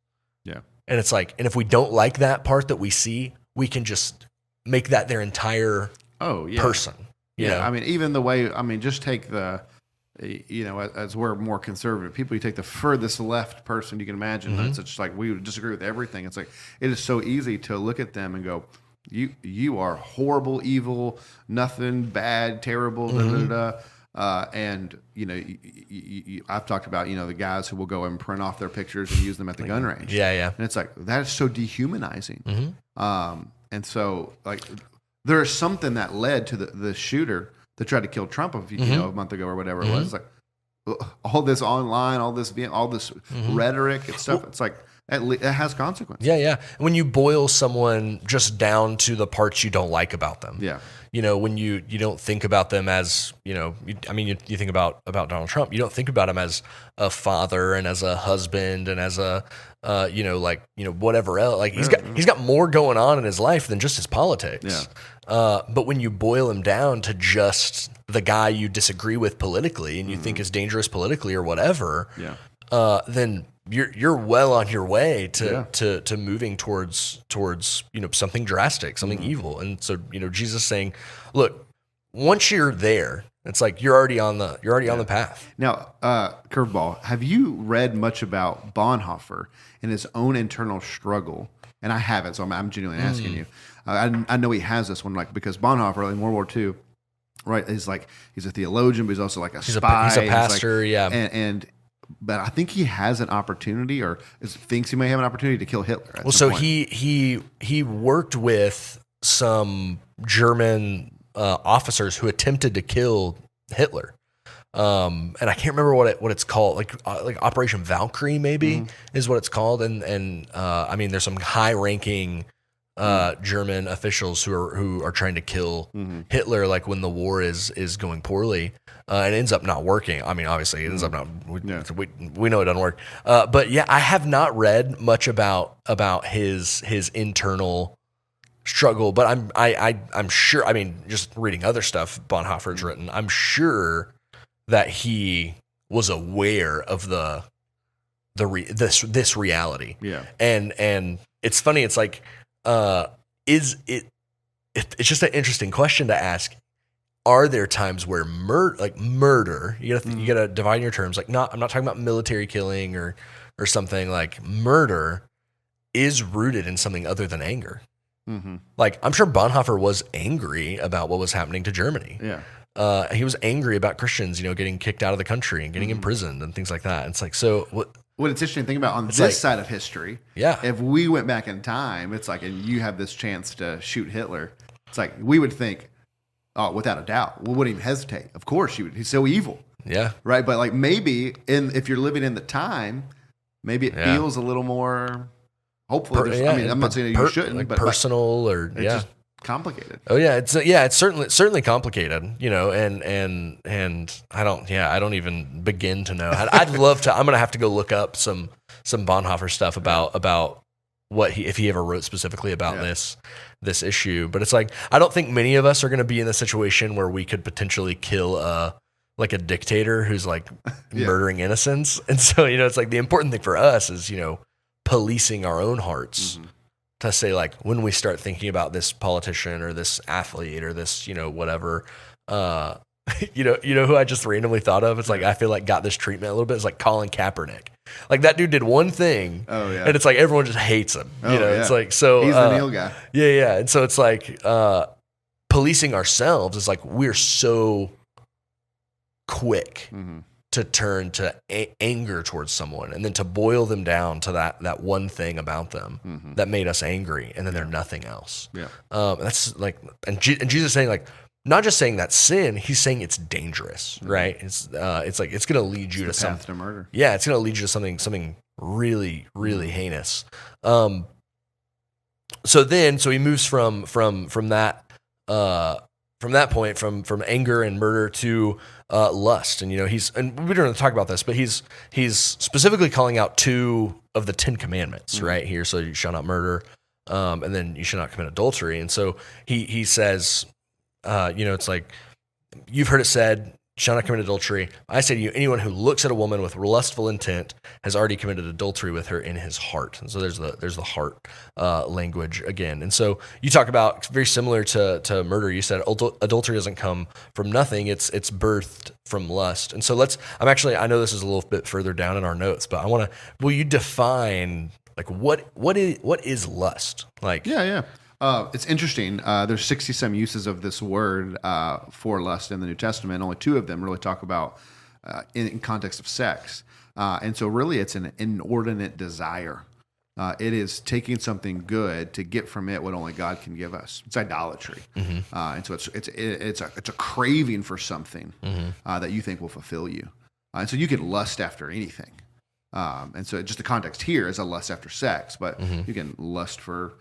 Speaker 1: And it's like, and if we don't like that part that we see, we can just make that their entire person. You know?
Speaker 2: I mean, even the way, just take as we're more conservative people, you take the furthest left person you can imagine. It's just like, we would disagree with everything. It's like, it is so easy to look at them and go, you are horrible, evil, nothing, bad, terrible, and I've talked about the guys who will go and print off their pictures and use them at the gun range. And it's like, that is so dehumanizing. And so like there is something that led to the shooter that tried to kill Trump a month ago or whatever it was. Like all this online, all this rhetoric and stuff. It's like it has consequences.
Speaker 1: When you boil someone just down to the parts you don't like about them. When you don't think about them as, you think about Donald Trump, you don't think about him as a father and as a husband and as a, whatever else. Like he's got more going on in his life than just his politics. But when you boil him down to just the guy you disagree with politically and you think is dangerous politically or whatever, then you're well on your way to moving towards something drastic, something evil. And so Jesus saying, look, once you're there, it's like you're already on the path.
Speaker 2: Now, curveball, have you read much about Bonhoeffer and his own internal struggle? And I haven't, so I'm genuinely asking you. I know he has this one, like, because Bonhoeffer in World War II, right, is like, he's a theologian, but he's also like a spy.
Speaker 1: He's a pastor,
Speaker 2: But I think he has an opportunity, or thinks he may have an opportunity to kill Hitler.
Speaker 1: He worked with some German officers who attempted to kill Hitler, and I can't remember what it's called, like Operation Valkyrie maybe is what it's called. And there's some high-ranking German officials who are trying to kill Hitler, like when the war is going poorly. And it ends up not working. I mean, obviously, it ends up not. We know it doesn't work. But yeah, I have not read much about his internal struggle. But I'm sure. I mean, just reading other stuff Bonhoeffer's written, I'm sure that he was aware of this reality. And it's funny. It's like, it's just an interesting question to ask. Are there times where murder, you gotta divide your terms, like I'm not talking about military killing or something, like murder is rooted in something other than anger. Like I'm sure Bonhoeffer was angry about what was happening to Germany. he was angry about Christians, getting kicked out of the country and getting imprisoned and things like that. And it's like, so
Speaker 2: what it's interesting to think about on this
Speaker 1: like,
Speaker 2: side of history.
Speaker 1: Yeah.
Speaker 2: If we went back in time, it's like, and you have this chance to shoot Hitler, it's like, we would think, oh, without a doubt, we wouldn't even hesitate. Of course, he's so evil.
Speaker 1: Yeah.
Speaker 2: Right. But like maybe if you're living in the time, maybe it feels a little more hopeful. I'm not saying that you shouldn't, but
Speaker 1: personal
Speaker 2: it's just complicated.
Speaker 1: Oh yeah. It's certainly complicated, and I don't even begin to know. I'd love to, I'm going to have to go look up some Bonhoeffer stuff about what if he ever wrote specifically about this issue. But it's like, I don't think many of us are going to be in the situation where we could potentially kill a dictator who's like murdering innocents. And so, it's like the important thing for us is, policing our own hearts to say, like, when we start thinking about this politician or this athlete or this, whatever, who I just randomly thought of, it's like, I feel like got this treatment a little bit. It's like Colin Kaepernick. Like that dude did one thing and it's like, everyone just hates him. It's like, so
Speaker 2: he's the Neil guy.
Speaker 1: Yeah. And so it's like, policing ourselves is like, we're so quick to turn to anger towards someone and then to boil them down to that one thing about them that made us angry, and then they're nothing else. That's like, and Jesus saying, like, not just saying that's sin, he's saying it's dangerous, right? It's like it's going to lead you to
Speaker 2: path to murder.
Speaker 1: Yeah, it's going to lead you to something really, really heinous. So he moves from that point, from anger and murder to lust, and and we don't have to talk about this, but he's specifically calling out 2 of the 10 commandments right here. So you shall not murder, and then you shall not commit adultery. And so he says, it's like, you've heard it said, shall not commit adultery. I say to you, anyone who looks at a woman with lustful intent has already committed adultery with her in his heart. And so there's the heart language again. And so you talk about, very similar to murder, you said adultery doesn't come from nothing. It's birthed from lust. And so I know this is a little bit further down in our notes, but will you define, like, what is lust? Like,
Speaker 2: yeah. It's interesting. There's 60 some uses of this word for lust in the New Testament. Only 2 of them really talk about in context of sex. And so really it's an inordinate desire. It is taking something good to get from it what only God can give us. It's idolatry. And so it's a craving for something that you think will fulfill you. And so you can lust after anything. And so just the context here is a lust after sex, but you can lust for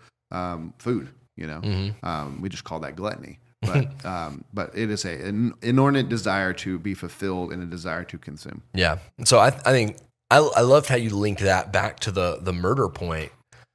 Speaker 2: food, we just call that gluttony, but it is an inordinate desire to be fulfilled and a desire to consume.
Speaker 1: Yeah. So I think I loved how you link that back to the murder point,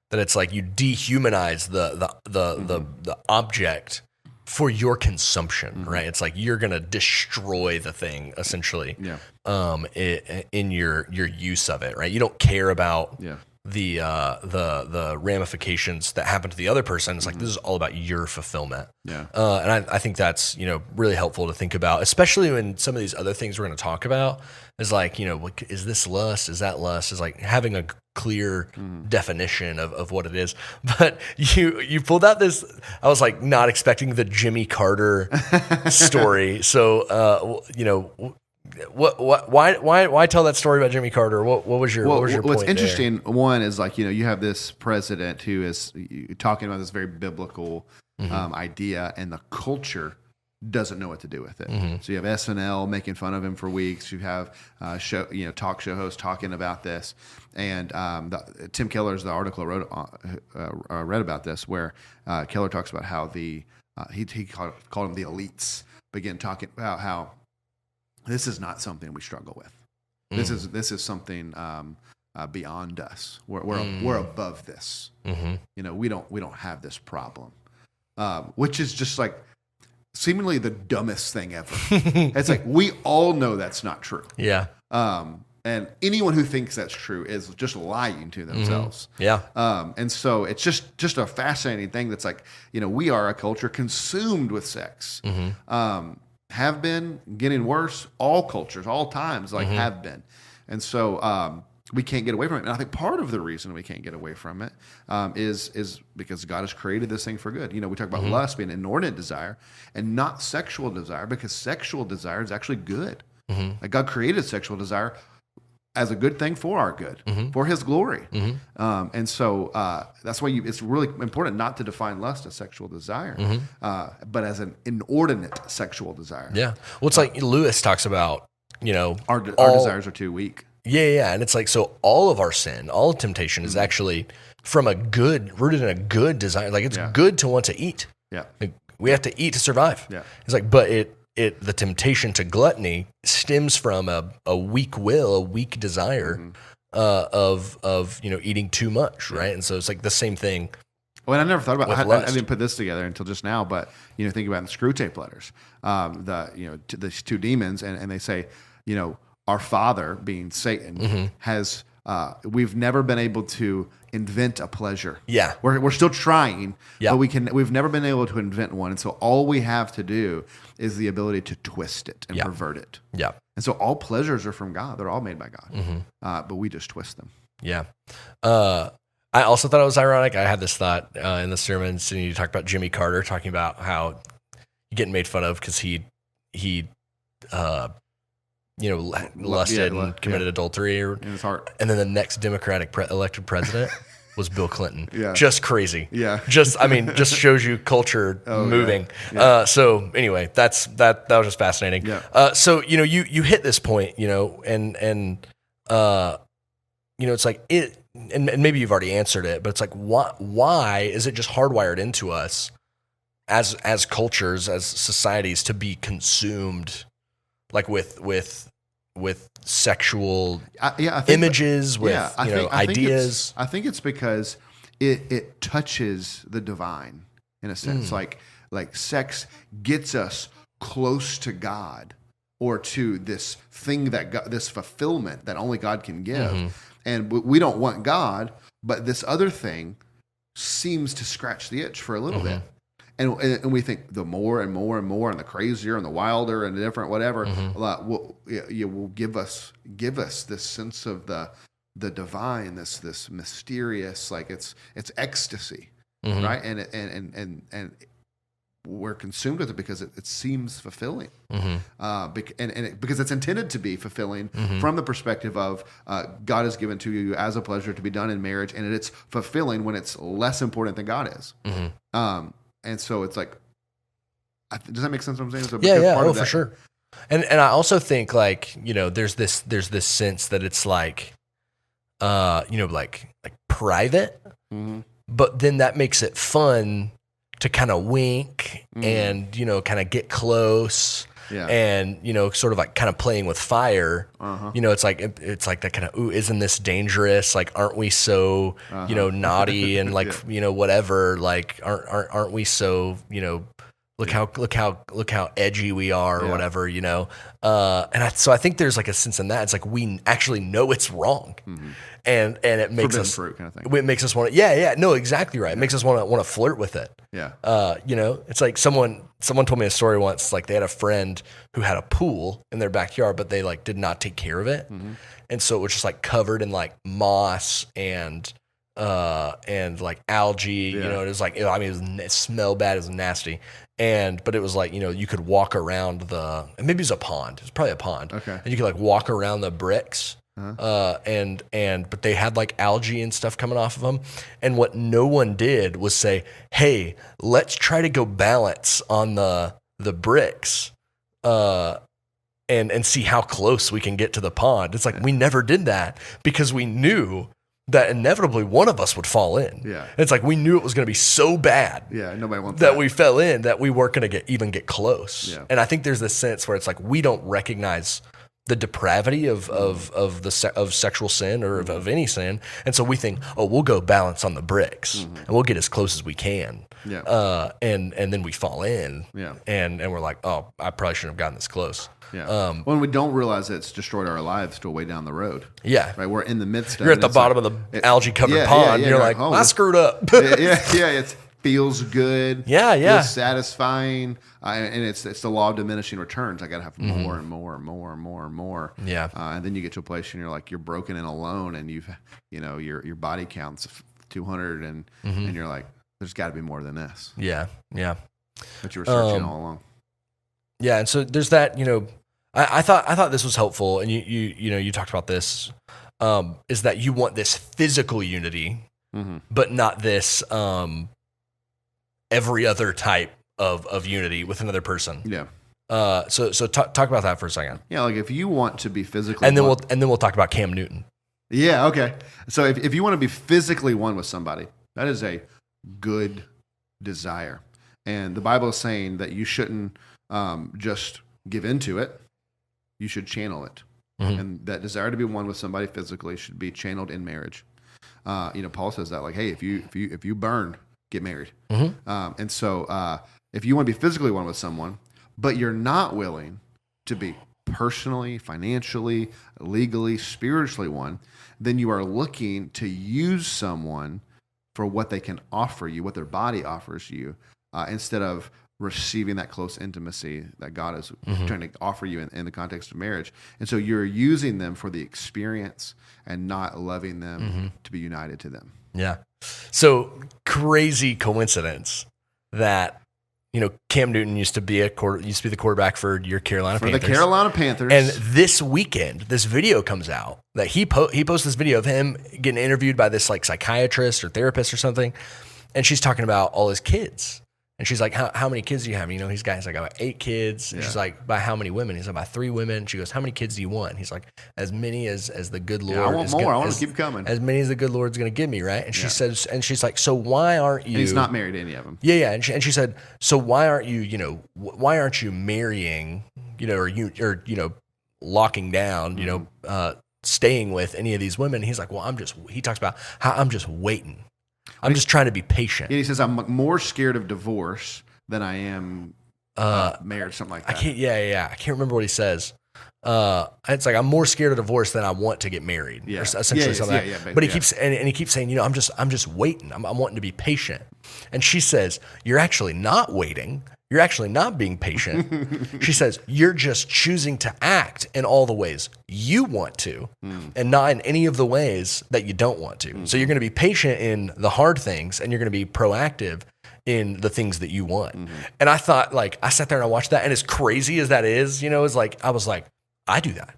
Speaker 1: that it's like you dehumanize the object for your consumption, right? It's like you're gonna destroy the thing essentially, in your use of it, right? You don't care about the ramifications that happen to the other person. It's like, this is all about your fulfillment. And I think that's, really helpful to think about, especially when some of these other things we're going to talk about is like, is this lust? Is that lust? Is like having a clear definition of what it is. But you pulled out this, I was like not expecting the Jimmy Carter story. So, why tell that story about Jimmy Carter? What was your point?
Speaker 2: What's interesting, one is like, you have this president who is talking about this very biblical idea, and the culture doesn't know what to do with it. So you have SNL making fun of him for weeks. You have talk show hosts talking about this, and Tim Keller's the article I read about this, where Keller talks about how he called them the elites begin talking about how this is not something we struggle with. This is something beyond us. We're above this. We don't have this problem, which is just like seemingly the dumbest thing ever. It's like, we all know that's not true. Yeah. And anyone who thinks that's true is just lying to themselves. Yeah. And so it's just a fascinating thing that's like, we are a culture consumed with sex. Have been, getting worse, all cultures, all times, have been. And so we can't get away from it. And I think part of the reason we can't get away from it is because God has created this thing for good. We talk about lust being inordinate desire and not sexual desire, because sexual desire is actually good. Like God created sexual desire as a good thing for our good, for His glory. And so that's why it's really important not to define lust as sexual desire, but as an inordinate sexual desire.
Speaker 1: Yeah. Well, it's like Lewis talks about,
Speaker 2: Our desires are too weak.
Speaker 1: Yeah. And it's like, so all of our sin, all temptation is actually rooted in a good desire. Like it's good to want to eat.
Speaker 2: Yeah.
Speaker 1: Like, we have to eat to survive.
Speaker 2: Yeah.
Speaker 1: It's like, but the temptation to gluttony stems from a weak will, a weak desire of eating too much, right? And so it's like the same thing.
Speaker 2: Well, and I never thought about.
Speaker 1: I
Speaker 2: didn't put this together until just now, but think about the screw tape letters. The two demons, and they say, our father, being Satan, has. We've never been able to invent a pleasure.
Speaker 1: Yeah,
Speaker 2: we're still trying, but we've never been able to invent one, and so all we have to do is the ability to twist it and pervert it.
Speaker 1: Yeah,
Speaker 2: and so all pleasures are from God; they're all made by God, but we just twist them.
Speaker 1: Yeah. I also thought it was ironic. I had this thought in the sermon. So you talked about Jimmy Carter talking about how getting made fun of because he lusted and committed adultery
Speaker 2: in his heart.
Speaker 1: And then the next Democratic elected president was Bill Clinton.
Speaker 2: Yeah.
Speaker 1: Just crazy.
Speaker 2: Yeah.
Speaker 1: Just shows you culture moving.
Speaker 2: Yeah.
Speaker 1: So anyway, that was just fascinating.
Speaker 2: Yeah.
Speaker 1: So, you hit this point, and it's like it, and maybe you've already answered it, but it's like, why is it just hardwired into us as cultures, as societies, to be consumed like with sexual images, ideas?
Speaker 2: I think it's because it touches the divine in a sense. Like sex gets us close to God or to this thing this fulfillment that only God can give. And we don't want God, but this other thing seems to scratch the itch for a little bit. And we think the more and more and more and the crazier and the wilder and the different whatever will give us this sense of the divine, this mysterious, like it's ecstasy, right? And we're consumed with it because it seems fulfilling, because it's intended to be fulfilling from the perspective of God is given to you as a pleasure to be done in marriage, and it's fulfilling when it's less important than God is. And so it's like, does that make sense? What I'm saying? So
Speaker 1: for sure. And I also think like there's this sense that it's like like private, but then that makes it fun to kind of wink and kind of get close. And sort of like kind of playing with fire. It's like that kind of, ooh, isn't this dangerous? Like, aren't we so naughty and like whatever? Like, aren't we so look how edgy we are or whatever, so I think there's like a sense in that it's like we actually know it's wrong, and it makes
Speaker 2: forbidden
Speaker 1: us
Speaker 2: fruit kind of thing.
Speaker 1: It makes us want to no, exactly right. It makes us want to flirt with it. It's like someone told me a story once. Like they had a friend who had a pool in their backyard, but they like did not take care of it, and so it was just like covered in like moss and like algae. It was like it smelled bad. It was nasty. But it was like, you could walk around maybe it was a pond. It was probably a pond.
Speaker 2: Okay.
Speaker 1: And you could like walk around the bricks. But they had like algae and stuff coming off of them. And what no one did was say, hey, let's try to go balance on the bricks, and see how close we can get to the pond. It's like, we never did that because we knew that inevitably one of us would fall in. It's like we knew it was going to be so bad.
Speaker 2: Nobody wants
Speaker 1: that we fell in that we weren't going to even get close.
Speaker 2: Yeah.
Speaker 1: And I think there's this sense where it's like we don't recognize the depravity of sexual sin or of any sin, and so we think, oh, we'll go balance on the bricks and we'll get as close as we can. And then we fall in. And we're like, oh, I probably shouldn't have gotten this close.
Speaker 2: When we don't realize it's destroyed our lives to a way down the road.
Speaker 1: Right.
Speaker 2: We're in the midst of it.
Speaker 1: You're at the bottom of the algae covered pond. And you're like, I screwed up.
Speaker 2: It's feels good.
Speaker 1: Yeah.
Speaker 2: Feels satisfying. And it's the law of diminishing returns. I got to have more and more and more and more and more.
Speaker 1: Yeah.
Speaker 2: And then you get to a place and you're like, you're broken and alone, and your body counts 200, and you're like, there's got to be more than this.
Speaker 1: Yeah.
Speaker 2: But you were searching all along.
Speaker 1: Yeah, and so there's that. I thought this was helpful, and you talked about this. Is that you want this physical unity, but not this every other type of unity with another person.
Speaker 2: Yeah.
Speaker 1: So talk about that for a second.
Speaker 2: Yeah, like if you want to be physically,
Speaker 1: and then we'll talk about Cam Newton.
Speaker 2: Yeah. Okay. So if you want to be physically one with somebody, that is a good desire, and the Bible is saying that you shouldn't just give into it. You should channel it. And that desire to be one with somebody physically should be channeled in marriage. Paul says that, like, hey, if you burn, get married. And so if you want to be physically one with someone, but you're not willing to be personally, financially, legally, spiritually one, then you are looking to use someone for what they can offer you, what their body offers you, instead of receiving that close intimacy that God is trying to offer you in the context of marriage. And so you're using them for the experience and not loving them to be united to them.
Speaker 1: Yeah. So crazy coincidence that, Cam Newton used to be the quarterback for your Carolina Panthers.
Speaker 2: For the Carolina Panthers.
Speaker 1: And this weekend, this video comes out that he posts this video of him getting interviewed by this like psychiatrist or therapist or something. And she's talking about all his kids. And she's like, how many kids do you have? He's like, I got 8 kids. And she's like, by how many women? He's like, by 3 women. She goes, how many kids do you want? He's like, as many as the good Lord.
Speaker 2: I want more. I want to keep coming.
Speaker 1: As many as the good Lord's going to give me, right? And she says, and she's like, so why aren't you?
Speaker 2: And he's not married to any of them.
Speaker 1: Yeah. And she said, so why aren't you, why aren't you marrying, or locking down, staying with any of these women? And he's like, well, he talks about how I'm just waiting. I'm just trying to be patient.
Speaker 2: Yeah, he says, I'm more scared of divorce than I am marriage, something like that.
Speaker 1: I can't remember what he says. It's like, I'm more scared of divorce than I want to get married.
Speaker 2: Yeah.
Speaker 1: Or essentially something like that. But he keeps saying, I'm just waiting. I'm wanting to be patient. And she says, you're actually not waiting. You're actually not being patient. She says, you're just choosing to act in all the ways you want to and not in any of the ways that you don't want to. So you're going to be patient in the hard things and you're going to be proactive in the things that you want. And I thought, like, I sat there and I watched that, and as crazy as that is, it's like, I was like, I do that.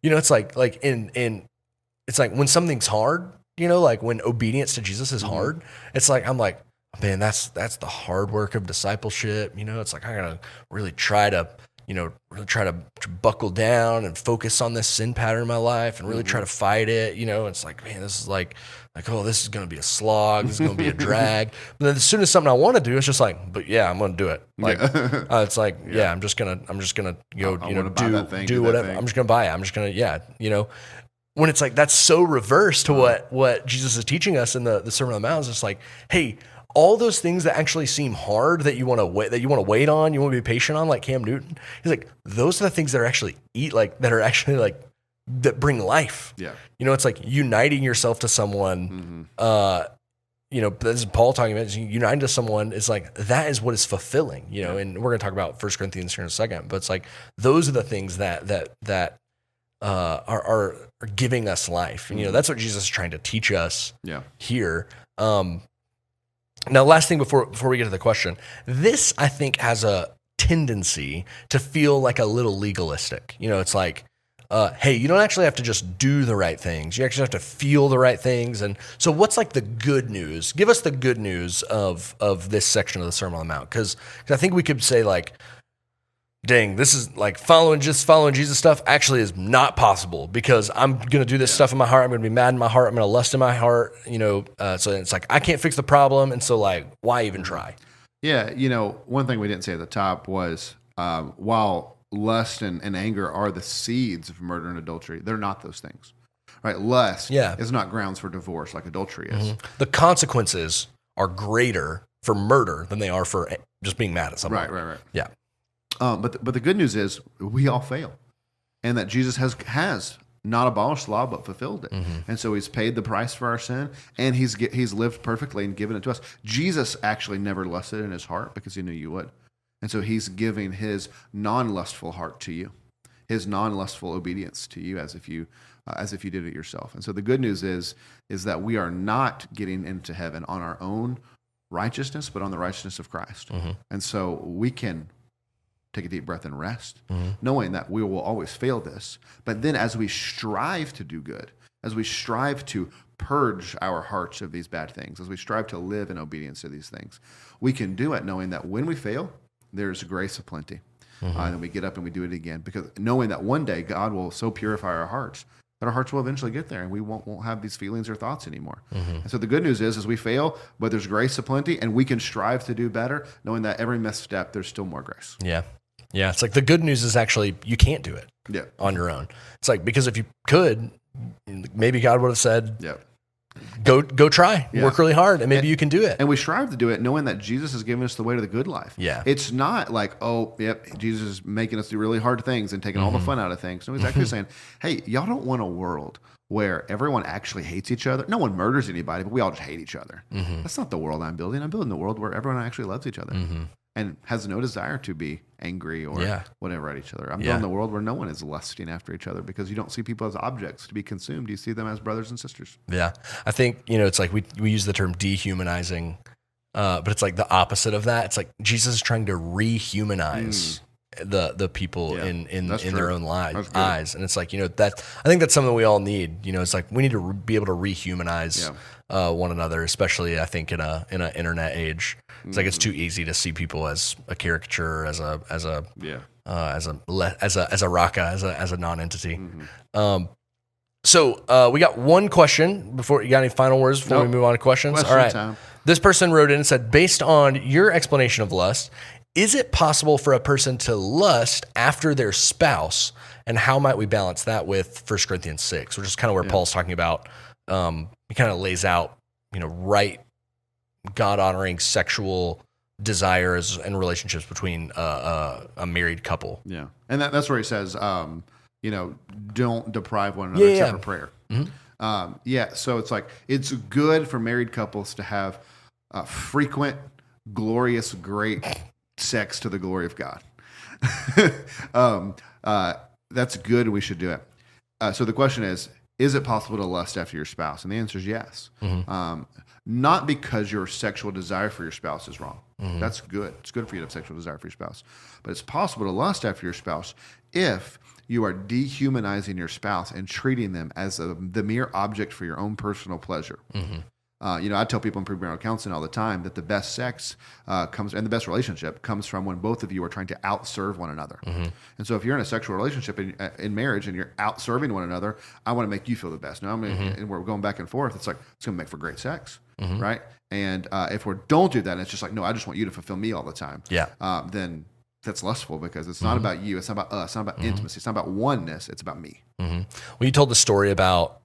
Speaker 1: It's like it's like when something's hard, like when obedience to Jesus is hard, it's like, I'm like, man, that's the hard work of discipleship. It's like, I gotta really try to buckle down and focus on this sin pattern in my life and really try to fight it. It's like, man, this is like, oh, this is going to be a slog. This is going to be a drag. But then as soon as something I want to do, it's just like, but yeah, I'm going to do it. Like, it's like, I'm just going to go, do whatever. I'm just going to buy it. I'm just going to, when it's like, that's so reverse to what Jesus is teaching us in the Sermon on the Mount. Is just like, hey, all those things that actually seem hard that you want to wait on, you want to be patient on, like Cam Newton. He's like, those are the things that are actually that bring life. Yeah. It's like uniting yourself to someone. This is Paul talking about, uniting to someone is like, that is what is fulfilling, and we're going to talk about 1 Corinthians here in a second, but it's like, those are the things that are giving us life. And, that's what Jesus is trying to teach us here. Now, last thing before we get to the question, this, I think, has a tendency to feel like a little legalistic. It's like, hey, you don't actually have to just do the right things. You actually have to feel the right things. And so what's like the good news? Give us the good news of this section of the Sermon on the Mount. Because I think we could say, like, dang, this is like following Jesus stuff actually is not possible, because I'm going to do this stuff in my heart. I'm going to be mad in my heart. I'm going to lust in my heart. So it's like, I can't fix the problem. And so, like, why even try?
Speaker 2: Yeah. One thing we didn't say at the top was, while lust and anger are the seeds of murder and adultery, they're not those things, right? Lust is not grounds for divorce like adultery is.
Speaker 1: The consequences are greater for murder than they are for just being mad at someone.
Speaker 2: Right.
Speaker 1: Yeah.
Speaker 2: But the good news is we all fail, and that Jesus has not abolished the law, but fulfilled it. And so he's paid the price for our sin, and he's lived perfectly and given it to us. Jesus actually never lusted in his heart because he knew you would. And so he's giving his non-lustful heart to you, his non-lustful obedience to you as if you did it yourself. And so the good news is that we are not getting into heaven on our own righteousness, but on the righteousness of Christ. And so we can take a deep breath and rest, knowing that we will always fail this. But then as we strive to do good, as we strive to purge our hearts of these bad things, as we strive to live in obedience to these things, we can do it knowing that when we fail, there's grace aplenty. And then we get up and we do it again, because knowing that one day God will so purify our hearts that our hearts will eventually get there and we won't have these feelings or thoughts anymore. And so the good news is we fail, but there's grace aplenty, and we can strive to do better, knowing that every misstep, there's still more grace.
Speaker 1: Yeah. Yeah. It's like the good news is actually you can't do it on your own. It's like, because if you could, maybe God would have said, go try, work really hard, and maybe you can do it.
Speaker 2: And we strive to do it knowing that Jesus has given us the way to the good life.
Speaker 1: Yeah.
Speaker 2: It's not like, Jesus is making us do really hard things and taking all the fun out of things. No, he's actually saying, hey, y'all don't want a world where everyone actually hates each other. No one murders anybody, but we all just hate each other. That's not the world I'm building. I'm building the world where everyone actually loves each other and has no desire to be angry or whatever at each other. I'm building the world where no one is lusting after each other, because you don't see people as objects to be consumed. You see them as brothers and sisters. Yeah.
Speaker 1: I think, it's like we use the term dehumanizing, but it's like the opposite of that. It's like Jesus is trying to rehumanize the people in their own eyes. And it's like, I think that's something we all need. It's like we need to be able to rehumanize one another, especially I think in an internet age. It's like it's too easy to see people as a caricature, as a raka, as a non-entity. So we got one question before. You got any final words before we move on to questions? All right. Time. This person wrote in and said, based on your explanation of lust, is it possible for a person to lust after their spouse, and how might we balance that with 1 Corinthians 6, which is kind of where Paul's talking about. He kind of lays out, right God-honoring sexual desires and relationships between a married couple.
Speaker 2: Yeah, and that's where he says, don't deprive one another except for prayer. So it's like it's good for married couples to have frequent, glorious, great sex to the glory of God. That's good. We should do it. So the question is it possible to lust after your spouse? And the answer is yes. Not because your sexual desire for your spouse is wrong. That's good. It's good for you to have sexual desire for your spouse. But it's possible to lust after your spouse if you are dehumanizing your spouse and treating them as the mere object for your own personal pleasure. I tell people in premarital counseling all the time that the best sex and the best relationship comes from when both of you are trying to outserve one another. And so if you're in a sexual relationship in marriage and you're outserving one another, I want to make you feel the best. Now, and we're going back and forth. It's like, it's going to make for great sex, right? And if we don't do that, and it's just like, no, I just want you to fulfill me all the time. Then that's lustful, because it's not about you. It's not about us. It's not about intimacy. It's not about oneness. It's about me.
Speaker 1: Well, you told the story about,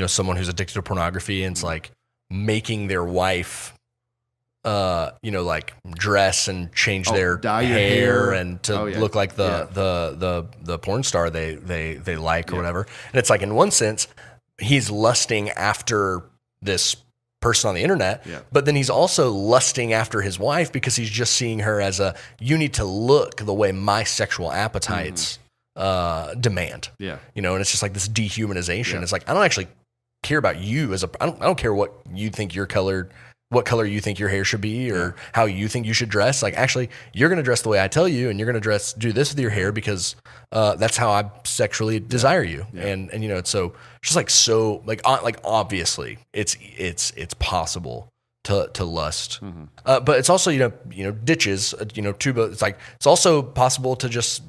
Speaker 1: someone who's addicted to pornography, and it's like making their wife, like dress and change their hair and to look like the porn star they like or whatever. And it's like, in one sense, he's lusting after this person on the internet, but then he's also lusting after his wife, because he's just seeing her as you need to look the way my sexual appetites demand. And it's just like this dehumanization. It's like, I don't actually care about you I don't care what you think what color you think your hair should be, or how you think you should dress. Like, actually, you're going to dress the way I tell you, and you're going to do this with your hair because that's how I sexually desire you. And it's so just like, so like obviously it's possible to lust, but it's also ditches too. It's like it's also possible to just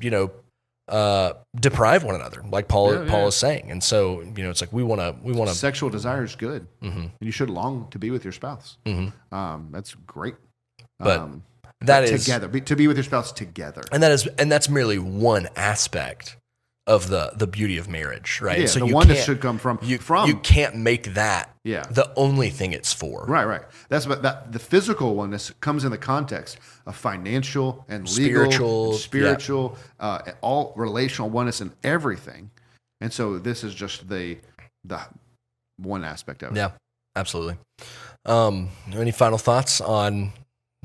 Speaker 1: deprive one another, like Paul is saying. And so it's like we want to
Speaker 2: sexual desire is good, and you should long to be with your spouse. That's great,
Speaker 1: but that is
Speaker 2: together, to be with your spouse together,
Speaker 1: and that's merely one aspect of the beauty of marriage, right?
Speaker 2: So the oneness should come from
Speaker 1: you can't make that the only thing it's for.
Speaker 2: Right. That's about that. The physical oneness comes in the context of financial and legal, spiritual, all relational oneness and everything. And so this is just the one aspect of it.
Speaker 1: Yeah, absolutely. Any final thoughts on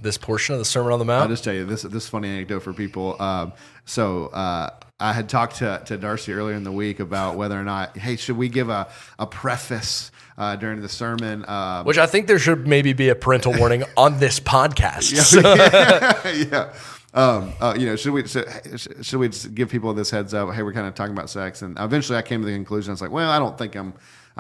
Speaker 1: this portion of the Sermon on the Mount?
Speaker 2: I'll just tell you this funny anecdote for people. I had talked to Darcy earlier in the week about whether or not, hey, should we give a preface during the sermon?
Speaker 1: Which I think there should maybe be a parental warning on this podcast.
Speaker 2: Yeah. Should we just give people this heads up? Hey, we're kind of talking about sex, and eventually I came to the conclusion. I was like, well, I don't think I'm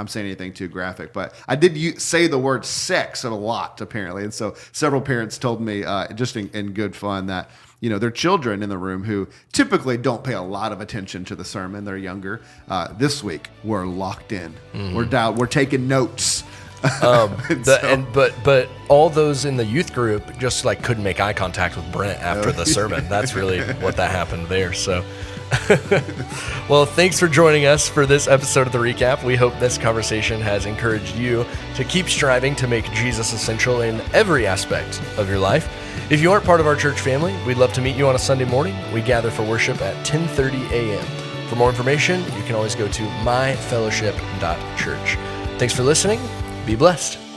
Speaker 2: saying anything too graphic, but I did say the word sex a lot apparently, and so several parents told me, just in good fun, that their children in the room who typically don't pay a lot of attention to the sermon, they're younger. This week we're locked in. We're taking notes.
Speaker 1: But all those in the youth group just like couldn't make eye contact with Brent after the sermon. That's really what that happened there. So, well, thanks for joining us for this episode of The Recap. We hope this conversation has encouraged you to keep striving to make Jesus essential in every aspect of your life. If you aren't part of our church family, we'd love to meet you on a Sunday morning. We gather for worship at 10:30 a.m. For more information, you can always go to myfellowship.church. Thanks for listening. Be blessed.